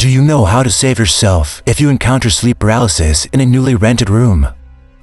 Do you know how to save yourself if you encounter sleep paralysis in a newly rented room?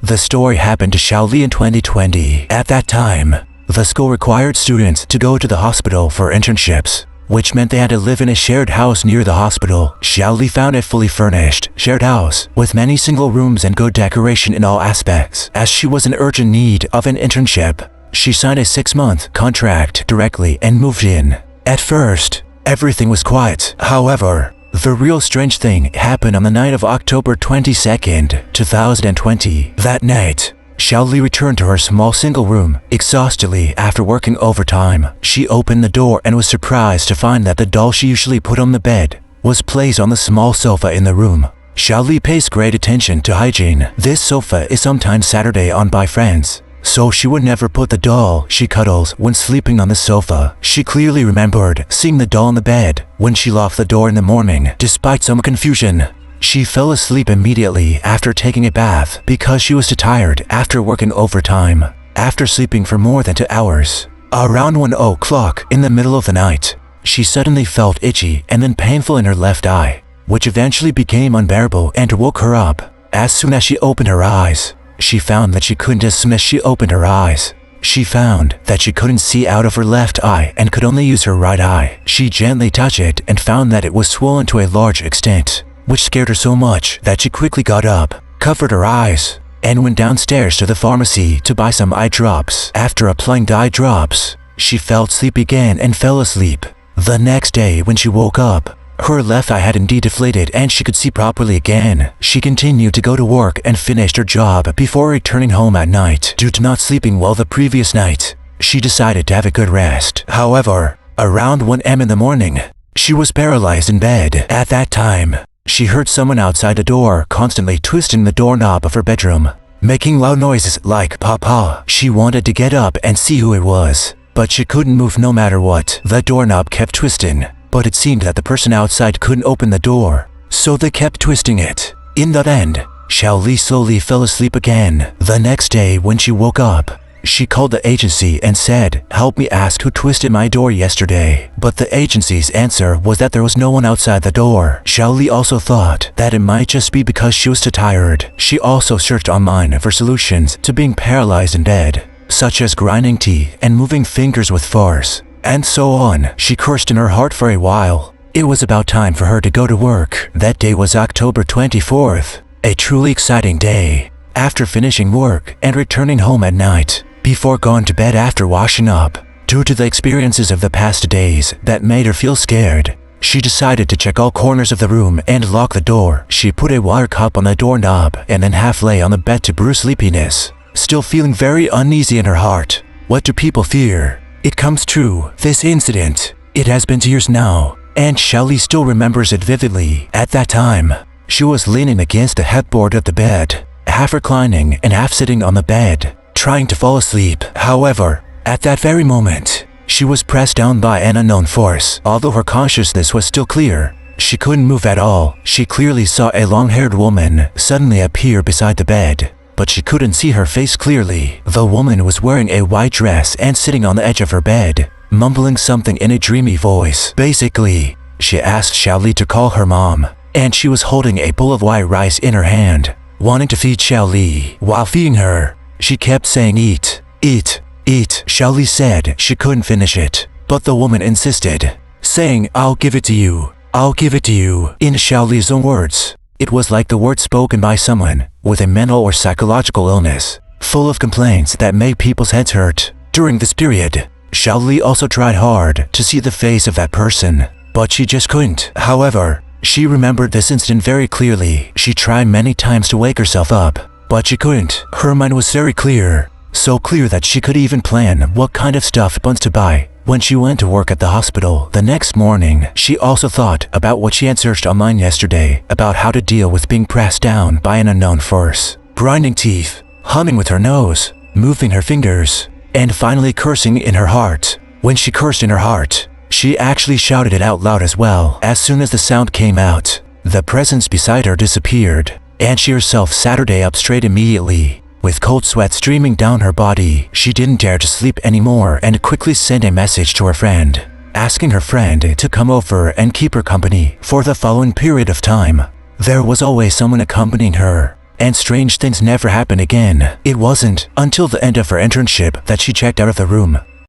The story happened to Xiaoli in 2020. At that time, the school required students to go to the hospital for internships, which meant they had to live in a shared house near the hospital. Xiaoli found a fully furnished, shared house with many single rooms and good decoration in all aspects. As she was in urgent need of an internship, she signed a 6-month contract directly and moved in. At first, everything was quiet. However, the real strange thing happened on the night of October 22nd, 2020. That night, Xiaoli returned to her small single room, exhaustedly after working overtime. She opened the door and was surprised to find that the doll she usually put on the bed was placed on the small sofa in the room. Xiaoli pays great attention to hygiene. This sofa is sometimes sat on by friends, so she would never put the doll she cuddles when sleeping on the sofa. She clearly remembered seeing the doll on the bed when she locked the door in the morning. Despite some confusion, she fell asleep immediately after taking a bath because she was too tired after working overtime. After sleeping for more than 2 hours, around 1 o'clock in the middle of the night, she suddenly felt itchy and then painful in her left eye, which eventually became unbearable and woke her up. As soon as she opened her eyes, she found that she couldn't dismiss. She opened her eyes. She found that she couldn't see out of her left eye and could only use her right eye. She gently touched it and found that it was swollen to a large extent, which scared her so much that she quickly got up, covered her eyes, and went downstairs to the pharmacy to buy some eye drops. After applying the eye drops, she felt sleepy again and fell asleep. The next day when she woke up, her left eye had indeed deflated and she could see properly again. She continued to go to work and finished her job before returning home at night. Due to not sleeping well the previous night, she decided to have a good rest. However, around 1 a.m. in the morning, she was paralyzed in bed. At that time, she heard someone outside the door constantly twisting the doorknob of her bedroom, making loud noises like "Papa." She wanted to get up and see who it was, but she couldn't move no matter what. The doorknob kept twisting, but it seemed that the person outside couldn't open the door, so they kept twisting it. In the end, Xiaoli slowly fell asleep again. The next day when she woke up, she called the agency and said, "Help me ask who twisted my door yesterday." But the agency's answer was that there was no one outside the door. Xiaoli also thought that it might just be because she was too tired. She also searched online for solutions to being paralyzed in bed, such as grinding teeth and moving fingers with force, and so on. She cursed in her heart for a while. It was about time for her to go to work. That day was October 24th, a truly exciting day. After finishing work and returning home at night, before going to bed after washing up, due to the experiences of the past days that made her feel scared, she decided to check all corners of the room and lock the door. She put a wire cup on the doorknob and then half lay on the bed to brew sleepiness, still feeling very uneasy in her heart. What do people fear? It comes true. This incident, it has been 2 years now, and Xiaoli still remembers it vividly. At that time, she was leaning against the headboard of the bed, half reclining and half sitting on the bed, trying to fall asleep. However, at that very moment, she was pressed down by an unknown force. Although her consciousness was still clear, she couldn't move at all. She clearly saw a long-haired woman suddenly appear beside the bed, but she couldn't see her face clearly. The woman was wearing a white dress and sitting on the edge of her bed, mumbling something in a dreamy voice. Basically, she asked Xiaoli to call her mom, and she was holding a bowl of white rice in her hand, wanting to feed Xiaoli. While feeding her, she kept saying, "Eat, eat, eat." Xiaoli said she couldn't finish it, but the woman insisted, saying, "I'll give it to you, I'll give it to you." In Xiaoli's own words, it was like the words spoken by someone with a mental or psychological illness, full of complaints that made people's heads hurt. During this period, Xiaoli also tried hard to see the face of that person, but she just couldn't. However, she remembered this incident very clearly. She tried many times to wake herself up, but she couldn't. Her mind was very clear, so clear that she could even plan what kind of stuffed buns to buy when she went to work at the hospital. The next morning, she also thought about what she had searched online yesterday about how to deal with being pressed down by an unknown force. Grinding teeth, humming with her nose, moving her fingers, and finally cursing in her heart. When she cursed in her heart, she actually shouted it out loud as well. As soon as the sound came out, the presence beside her disappeared, and she herself sat up straight immediately. With cold sweat streaming down her body, she didn't dare to sleep anymore and quickly sent a message to her friend, asking her friend to come over and keep her company for the following period of time. There was always someone accompanying her, and strange things never happened again. It wasn't until the end of her internship that she checked out of the room.